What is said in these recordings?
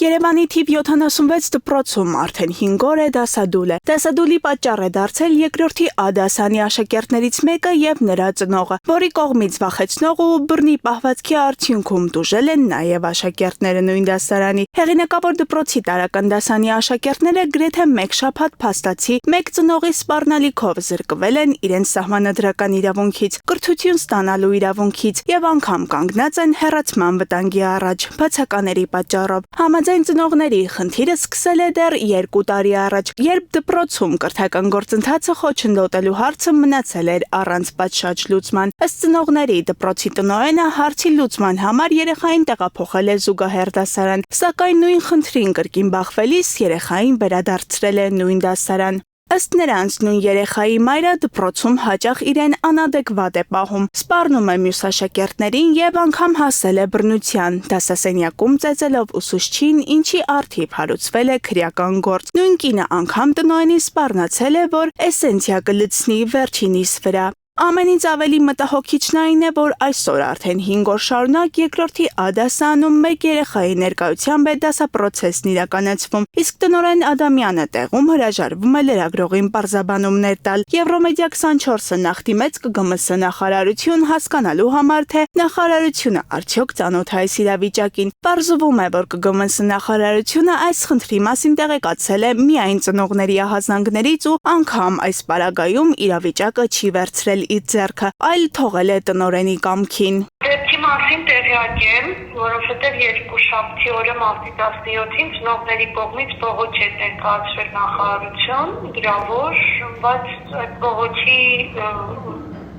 Երևանի թիվ 76 դպրոցում արդեն 5 օր է դասադուլ է։ Դասադուլի պատճառ է դարձել երկրորդի A դասանի աշակերտներից մեկը եւ նրա ծնողը, որի կողմից վախեցնող ու բռնի պահվածքի արդյունքում տուժել են նաեւ աշակերտները նույն դասարանի։ Հեղինակավոր դպրոցի տարրական դասանի աշակերտները գրեթե մեկ շաբաթ փաստացի մեկ ծնողի սպառնալիքով զրկվել են իրենց սահմանադրական իրավունքից, կրթություն ստանալու իրավունքից եւ անգամ կանգնած են հեռացման վտանգի առաջ բացակաների պատճառով։ Համաձայն ծնողների խնդիրը սկսել է դեռ 2 տարի առաջ, երբ դպրոցում կրթական գործընթացը խոչընդոտելու հարցը մնացել էր առանց պատշաճ լուծման։ Ըստ ծնողների դպրոցի տնօրենը հարցի լուծման համար երեխային տեղափոխել է զուգահեռ դասարան, սակայն նույն խնդրին կրկին բախվելիս երեխային վերադարձրել է նույն դասարան։ Ըստ նրանց նույն երեխայի մայրը դպրոցում հաճախ իրեն անադեկվատ է պահում, սպառնում է մյուս աշակերտներին եւ անգամ հասել է բռնության, դասասենյակում ծեծելով ուսուցչին, ինչի առթիվ հարուցվել է քրեական գործ։ Նույն կինը անգամ տնօրենին սպառնացել է, որ էսենցիա կլցնի վերջինիս վրա։ Ամենից ավելի մտահոգիչն այն է, որ այսօր արդեն 5 օր շարունակ երկրորդի A դասանում մեկ երեխայի ներկայությամբ է դասապրոցեսն իրականացվում, իսկ տնօրեն Ադամյանը տեղում հրաժարվում է լրագրողին պարզաբանումներ տալ։ Եվրոմեդիա 24-ը նախդիմեց ԿԳՄՍ նախարարություն հասկանալու համար, թե նախարարությունը արդյոք ծանոթ է այս իրավիճակին։ Պարզվում է, որ ԿԳՄՍ նախարարությունը այս խնդրի մասին տեղեկացել է միայն ծնողների ահազանգներից ու անգամ այս պարագայում իրավիճակը չի վերցրել իր ձեռքը, այլ թողել է տնօրենի կամքին։ Դեպքի մասին տեղյակ եմ, որովհետև երկուշաբթի օրը մարտի 17-ին ծնողների կողմից բողոք է ներկայացրել նախարարություն, գրավոր, բայց այդ բողոքի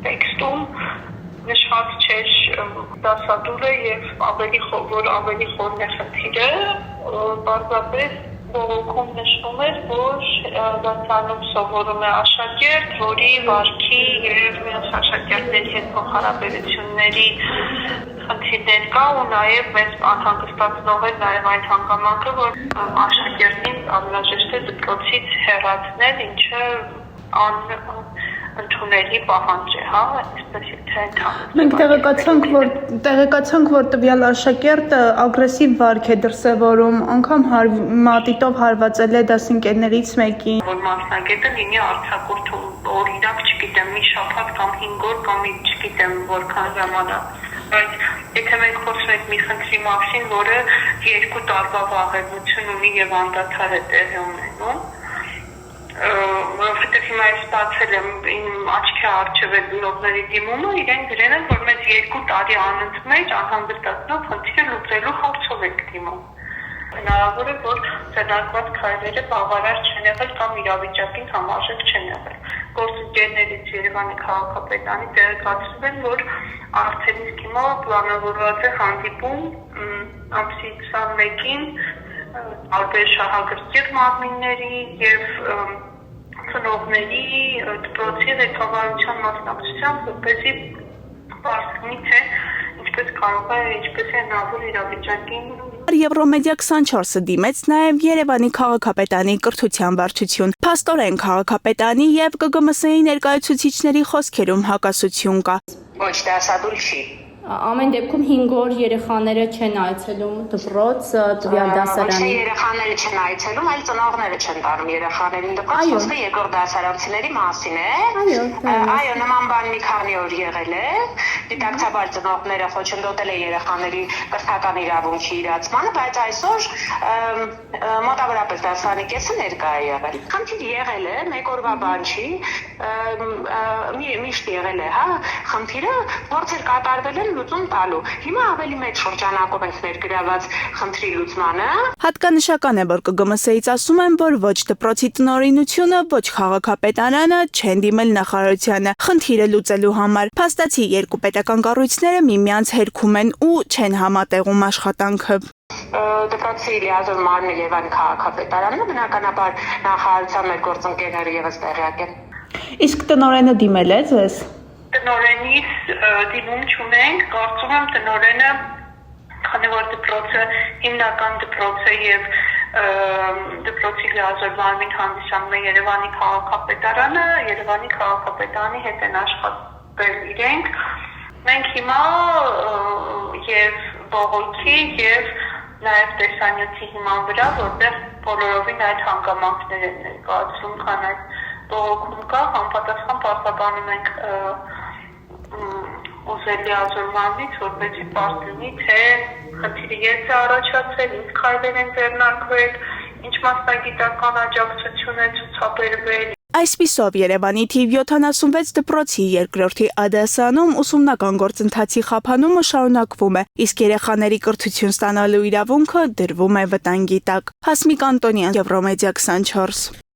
տեքստում նշված չէր դասադուլը եւ ավելի խորն է խնդիրը, պարզապես բողոքում նշվում էր, որ դասարանում սովորում է աշակերտ, որի վարքի եւ մյուս աշակերտների հետ փոխհարաբերությունների խնդիրներ կա ու նաեւ մեզ անհանգստացնող է նաեւ այդ հանգամանքը, որ աշակերտին անհրաժեշտ է դպրոցից հեռացնել, ինչը ընդունելի պահանջ է, այսպես թե ընդհանուր։ Մենք տեղեկացանք, որ տվյալ աշակերտը ագրեսիվ վարք է դրսևորում, անգամ մատիտով հարվածել է դասընկերներից մեկին։ Որ մասնագետը լինի արձակուրդում, օրինակ, չգիտեմ, մի շաբաթ կամ 5 օր կամ չգիտեմ որքան ժամանակ։ Բայց եթե մենք խոսում ենք մի խնդրի մասին, որը 2 տարվա վաղեմություն ունի եւ անդադար է տեղի ունենում, որովհետև հիմա ես ստացել եմ իմ աչքի առջև է ծնողների դիմումը, իրեն գրել են, որ մեզ 2 տարի անընդմեջ անհանգստացնող խնդիրը լուծելու հարցով եք դիմում։ Հնարավոր է, որ ձեռնարկված քայլերը բավարար չեն եղել կամ իրավիճակին համարժեք չեն եղել։ Գործընկերներից Երևանի քաղաքապետարանի տեղեկացրել են, որ արդեն իսկ հիմա պլանավորված է հանդիպում ամսի 21-ին տարբեր շահագրգիռ մարմինների եւ ծնողների դպրոցի ղեկավարության մասնակցությամբ, որպեսզի պարզվի, թե ինչպես է հնարավոր իրավիճակին։ Եվրոմեդիա 24-ը դիմեց նաև Երևանի քաղաքապետարանի կրթության վարչություն։ Փաստորեն քաղաքապետարանի եւ ԿԳՄՍ-ի ներկայացուցիչների խոսքերում հակասություն կա։ Ոչ, դասադուլ չի։ Ամեն դեպքում 5 օր երեխաները չեն այցելում դպրոց, տվյալ դասարանի։ Ոչ, երեխաները չեն այցելում, այլ ծնողները չեն տանում երեխաներին դպրոց, խոսքը երկրորդ դասարանցիների մասին է։ Այո, նման բան մի քանի օր եղել է։ Դիտակցաբար ծնողները խոչընդոտել են երեխաների կրթական իրավունքի իրացմանը, բայց այսօր մոտավորապես դասարանի կեսը ներկա է եղել։ Խնդիր եղել է, մեկ օրվա բան չի, միշտ եղել է, խնդիրը փորձեր կատարվել են լուծում տալու։ Հիմա ավելի մեծ շրջանակով ենք ներգրաված խնդրի լուծմանը։ Հատկանշական է, որ ԿԳՄՍ-ից ասում են, որ ոչ դպրոցի տնօրինությունը, ոչ քաղաքապետարանը չեն դիմել նախարարությանը խնդիրը լուծելու համար։ Փաստացի երկու պետական կառույցները միմյանց հերքում են ու չեն համատեղում աշխատանքը։ Դպրոցի լիազոր մարմին Երևանի քաղաքապետարանը բնականաբար նախարարության մեր գործընկերները եւս տեղյակ են։ Իսկ տնօրենը դիմել է ձեզ։ Տնօրենից դիմում չունենք, կարծում եմ տնօրենը, քանի որ դպրոցը հիմնական դպրոց է եւ դպրոցի լիազոր մարմին հանդիսանում է Երևանի քաղաքապետարանը, Երևանի քաղաքապետարանի հետ են աշխատել իրենք։ Մենք հիմա եւ բողոքի եւ նաև տեսանյութի հիման վրա, որտեղ բոլորովին այդ հանգամանքներ են ներկայացում, քան այդ բողոքում կա, համապատասխան պարտաբանում ենք ուզելի ազորմանից, որպեսզի պարզ լինի, թե խնդիրը երբ է առաջացել, ինչ քայլեր են ձեռնարկվել, ինչ մասնագիտական աջակցություն է ցուցաբերվել։ Այսպիսով Երևանի թիվ 76 դպրոցի երկրորդի Ադասանում ուսումնական գործընթացի խափանումը շարունակվում է, իսկ երեխաների կրթություն ստանալու իրավունքը դրվում է վտանգի տակ։ Հասմիկ Անտոնյան, Եվրոմեդիա 24։